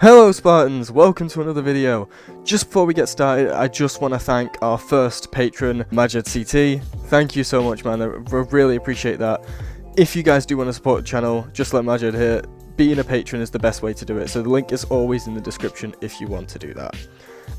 Hello Spartans, welcome to another video. Just before we get started, I just want to thank our first patron, Majid CT. Thank you so much, man, I really appreciate that. If you guys do want to support the channel, just like Majid here, being a patron is the best way to do it, so the link is always in the description if you want to do that.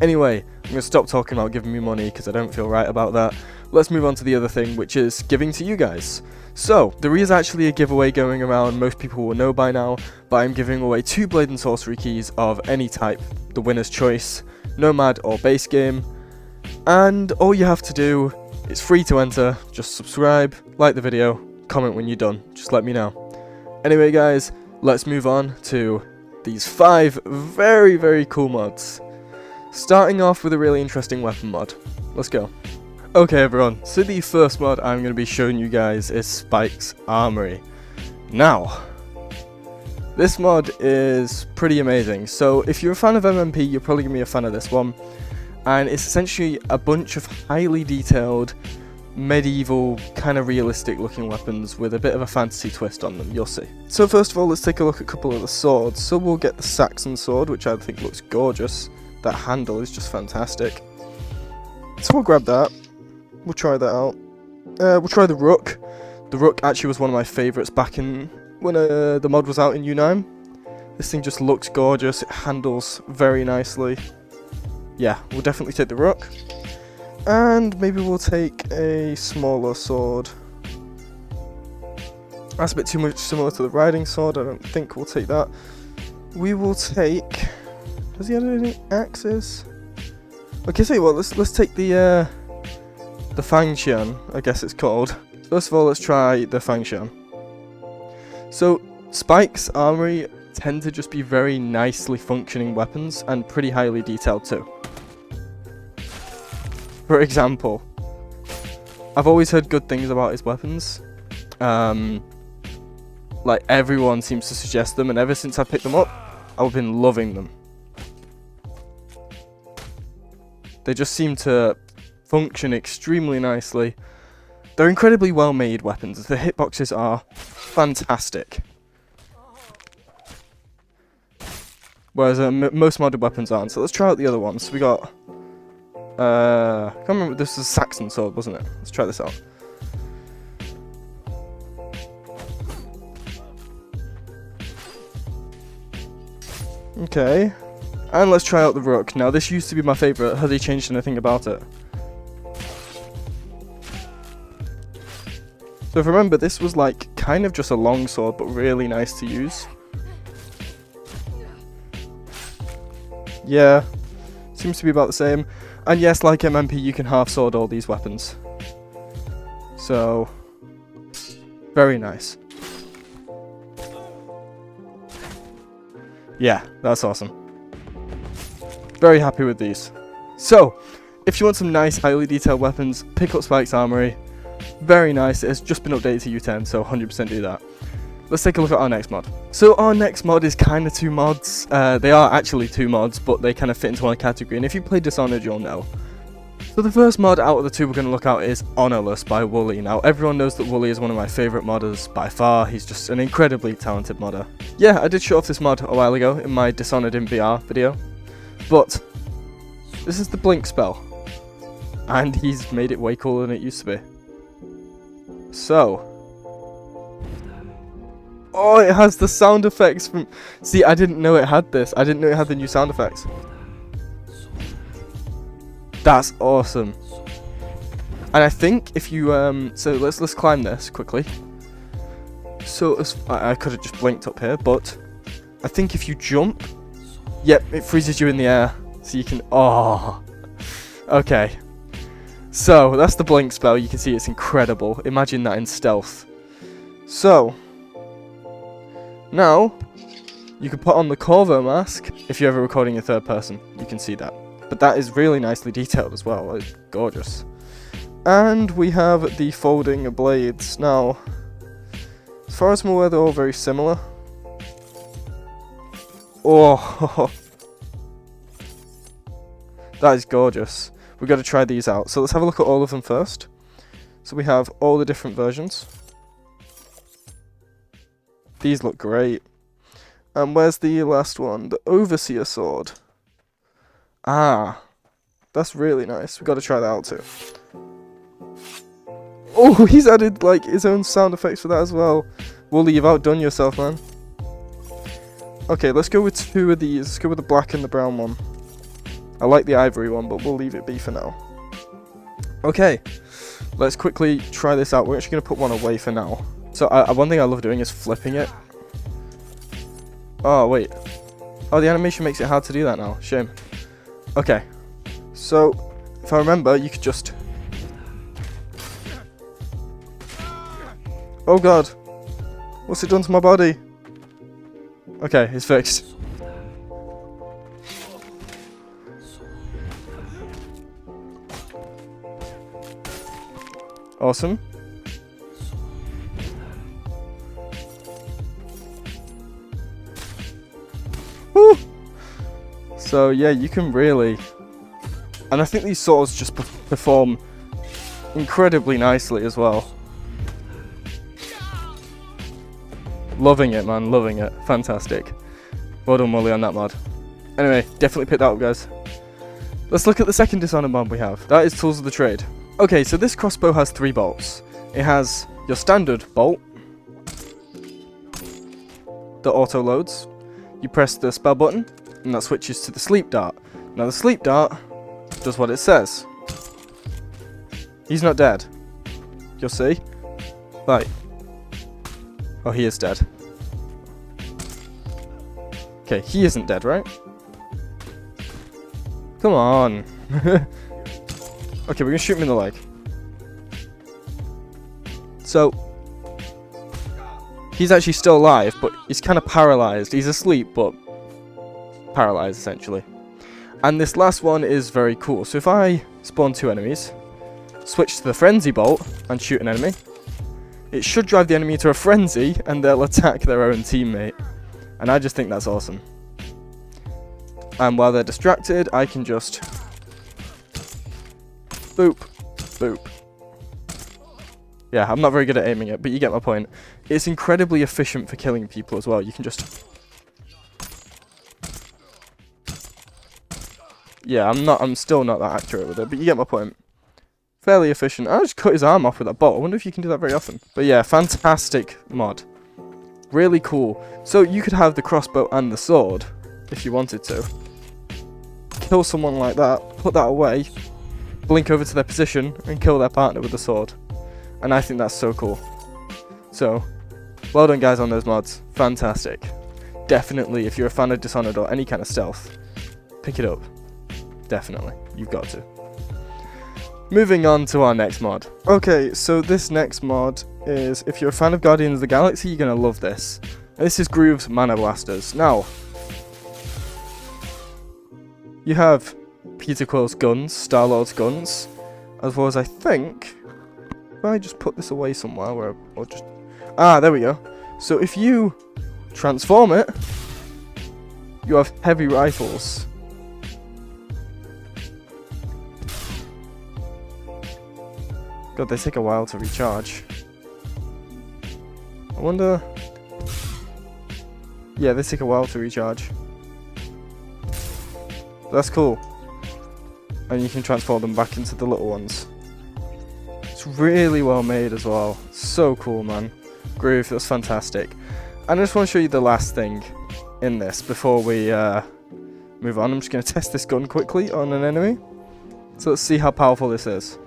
Anyway, I'm going to stop talking about giving me money because I don't feel right about that. Let's move on to the other thing, which is giving to you guys. So, there is actually a giveaway going around, most people will know by now, but I'm giving away 2 Blade and Sorcery keys of any type, the winner's choice, Nomad or base game, and all you have to do, it's free to enter, just subscribe, like the video, comment when you're done, just let me know. Anyway guys, let's move on to these 5 very cool mods. Starting off with a really interesting weapon mod. Let's go. Okay everyone, so the first mod I'm going to be showing you guys is SPIKED'S Armory. Now, this mod is pretty amazing. So if you're a fan of MMP, you're probably going to be a fan of this one. And it's essentially a bunch of highly detailed, medieval, kind of realistic looking weapons with a bit of a fantasy twist on them, you'll see. So first of all, let's take a look at a couple of the swords. So we'll get the Saxon sword, which I think looks gorgeous. That handle is just fantastic. So we'll grab that. We'll try that out. We'll try the Rook. The Rook actually was one of my favourites back in when the mod was out in U10. This thing just looks gorgeous. It handles very nicely. Yeah, we'll definitely take the Rook. And maybe we'll take a smaller sword. That's a bit too much similar to the riding sword. I don't think we'll take that. We will take... Does he have any axes? Okay, so what? Let's take the Fangshan, I guess it's called. First of all, let's try the Fangshan. So, SPIKED'S Armory tend to just be very nicely functioning weapons and pretty highly detailed too. For example, I've always heard good things about his weapons. Like everyone seems to suggest them, and ever since I picked them up, I've been loving them. They just seem to function extremely nicely. They're incredibly well made weapons. The hitboxes are fantastic. Whereas most modded weapons aren't. So let's try out the other ones. We got... I can't remember, this was a Saxon sword, wasn't it? Let's try this out. Okay. And let's try out the Rook. Now this used to be my favourite. Has he changed anything about it? So if I remember, this was like kind of just a long sword, but really nice to use. Yeah, seems to be about the same. And yes, like MMP, you can half sword all these weapons. So, very nice. Yeah, that's awesome. Very happy with these. So, if you want some nice, highly detailed weapons, pick up SPIKED'S Armory. Very nice. It's just been updated to U10, so 100% do that. Let's take a look at our next mod. So our next mod is kind of 2 mods. They are actually 2 mods, but they kind of fit into one category, and if you play Dishonored, you'll know. So the first mod out of the 2 we're going to look at is Honourless by Wooly. Now everyone knows that Wooly is one of my favourite modders by far. He's just an incredibly talented modder. Yeah, I did show off this mod a while ago in my Dishonored in VR video. But this is the blink spell, and he's made it way cooler than it used to be. So, oh, it has the sound effects from... See, I didn't know it had this. I didn't know it had the new sound effects. That's awesome. And I think if you so let's climb this quickly. So I could have just blinked up here, but I think if you jump, yep, it freezes you in the air, so you can... Oh, okay. So, that's the blink spell. You can see it's incredible. Imagine that in stealth. So, now, you can put on the Corvo mask if you're ever recording in third person. You can see that. But that is really nicely detailed as well. It's gorgeous. And we have the folding blades. Now, as far as I'm aware, they're all very similar. Oh, that is gorgeous. We've got to try these out. So let's have a look at all of them first. So we have all the different versions. These look great. And where's the last one? The Overseer Sword. Ah, that's really nice. We've got to try that out too. Oh, he's added like his own sound effects for that as well. Wooly, you've outdone yourself, man. Okay, let's go with 2 of these. Let's go with the black and the brown one. I like the ivory one, but we'll leave it be for now. Okay, let's quickly try this out. We're actually going to put one away for now. So one thing I love doing is flipping it. Oh, wait. Oh, the animation makes it hard to do that now. Shame. Okay. So, if I remember, you could just... Oh, God. What's it done to my body? Okay, it's fixed. Awesome. Woo! So yeah, you can really... And I think these swords just perform incredibly nicely as well. Loving it, man, loving it. Fantastic. Well done, Wooly, on that mod. Anyway, definitely pick that up, guys. Let's look at the second Dishonored mod we have. That is Tools of the Trade. Okay, so this crossbow has 3 bolts. It has your standard bolt that auto loads. You press the spell button and that switches to the sleep dart. Now the sleep dart does what it says. He's not dead. You'll see. Right. Oh, he is dead. Okay, he isn't dead, right? Come on. Okay, we're gonna shoot him in the leg. So, he's actually still alive, but he's kind of paralyzed. He's asleep, but paralyzed, essentially. And this last one is very cool. So if I spawn 2 enemies, switch to the frenzy bolt, and shoot an enemy, it should drive the enemy into a frenzy, and they'll attack their own teammate. And I just think that's awesome. And while they're distracted, I can just... boop, boop. Yeah, I'm not very good at aiming it, but you get my point. It's incredibly efficient for killing people as well. You can just... Yeah, I'm still not that accurate with it, but you get my point. Fairly efficient. I just cut his arm off with that bolt. I wonder if you can do that very often. But yeah, fantastic mod. Really cool. So you could have the crossbow and the sword, if you wanted to. Kill someone like that, put that away, blink over to their position, and kill their partner with the sword. And I think that's so cool. So, well done guys on those mods. Fantastic. Definitely, if you're a fan of Dishonored or any kind of stealth, pick it up. Definitely. You've got to. Moving on to our next mod. Okay, so this next mod is, if you're a fan of Guardians of the Galaxy, you're going to love this. This is Groove's Mana Blasters. Now, you have Peter Quill's guns, Star-Lord's guns, as well as I think, if I just put this away somewhere, where, or just, there we go. So if you transform it, you have heavy rifles. God, they take a while to recharge. I wonder... Yeah, they take a while to recharge. That's cool. And you can transform them back into the little ones. It's really well made as well. So cool, man. Groove, that's fantastic. And I just want to show you the last thing in this before we move on. I'm just going to test this gun quickly on an enemy. So let's see how powerful this is.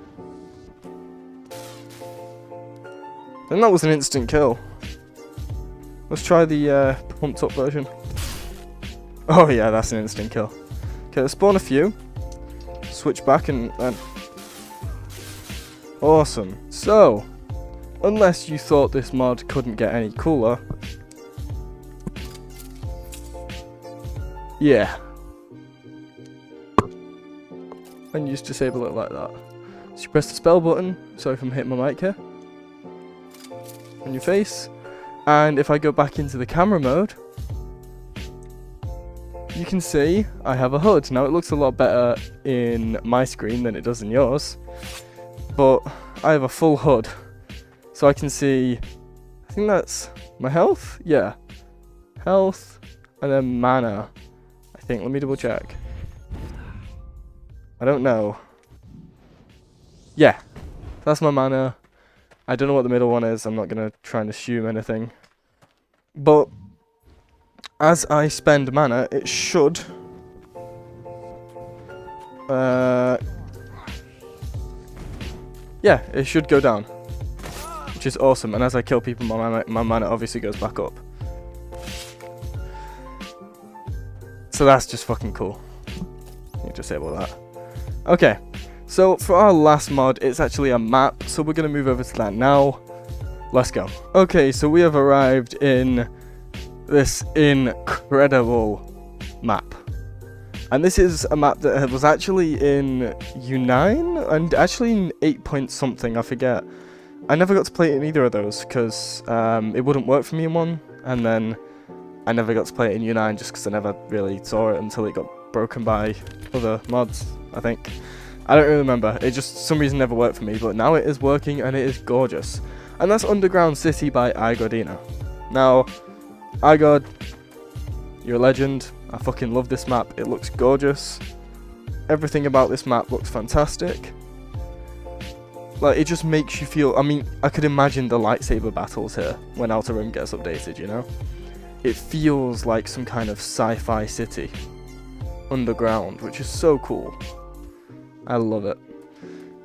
And that was an instant kill. Let's try the pumped up version. Oh yeah, that's an instant kill. Okay, let's spawn a few. Switch back and... Awesome. So, unless you thought this mod couldn't get any cooler... Yeah. And you just disable it like that. So you press the spell button, sorry if I'm hitting my mic here, on your face, and if I go back into the camera mode, you can see I have a hood. Now it looks a lot better in my screen than it does in yours, but I have a full hood, so I can see, I think that's my health, yeah, health, and then mana. I think. Let me double check. I don't know. Yeah, that's my mana. I don't know what the middle one is. I'm not going to try and assume anything. But as I spend mana, it should... yeah, it should go down. Which is awesome. And as I kill people, my mana obviously goes back up. So that's just fucking cool. You disable that. Okay. So for our last mod, it's actually a map, so we're going to move over to that now. Let's go. Okay, so we have arrived in this incredible map. And this is a map that was actually in U9 and actually in 8 point something, I forget. I never got to play it in either of those because it wouldn't work for me in one, and then I never got to play it in U9 just because I never really saw it until it got broken by other mods, I think. I don't really remember, it just, for some reason, never worked for me, but now it is working and it is gorgeous. And that's Underground City by iGodina. Now, iGod, you're a legend. I fucking love this map, it looks gorgeous. Everything about this map looks fantastic. Like, it just makes you feel, I mean, I could imagine the lightsaber battles here when Outer Rim gets updated, you know? It feels like some kind of sci-fi city. Underground, which is so cool. I love it.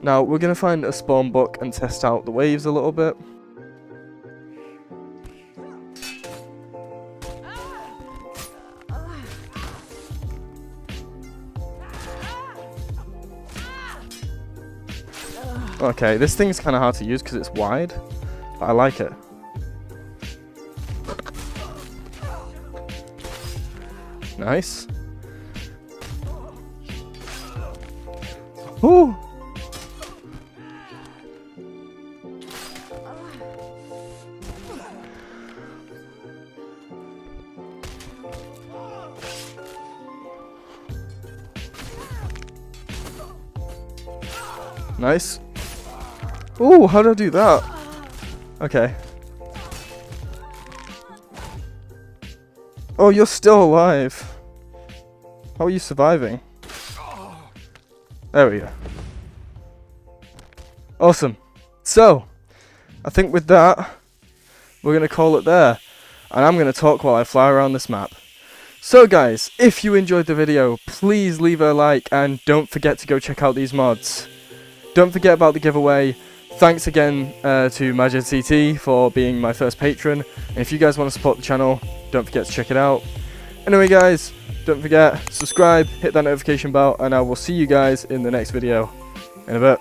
Now, we're going to find a spawn book and test out the waves a little bit. Okay, this thing's kind of hard to use because it's wide, but I like it. Nice. Ooh! Nice. Ooh, how did I do that? Okay. Oh, you're still alive. How are you surviving? There we go. Awesome. So, I think with that, we're going to call it there. And I'm going to talk while I fly around this map. So guys, if you enjoyed the video, please leave a like and don't forget to go check out these mods. Don't forget about the giveaway. Thanks again to MajidCT for being my first patron. And if you guys want to support the channel, don't forget to check it out. Anyway guys, don't forget, subscribe, hit that notification bell, and I will see you guys in the next video in a bit.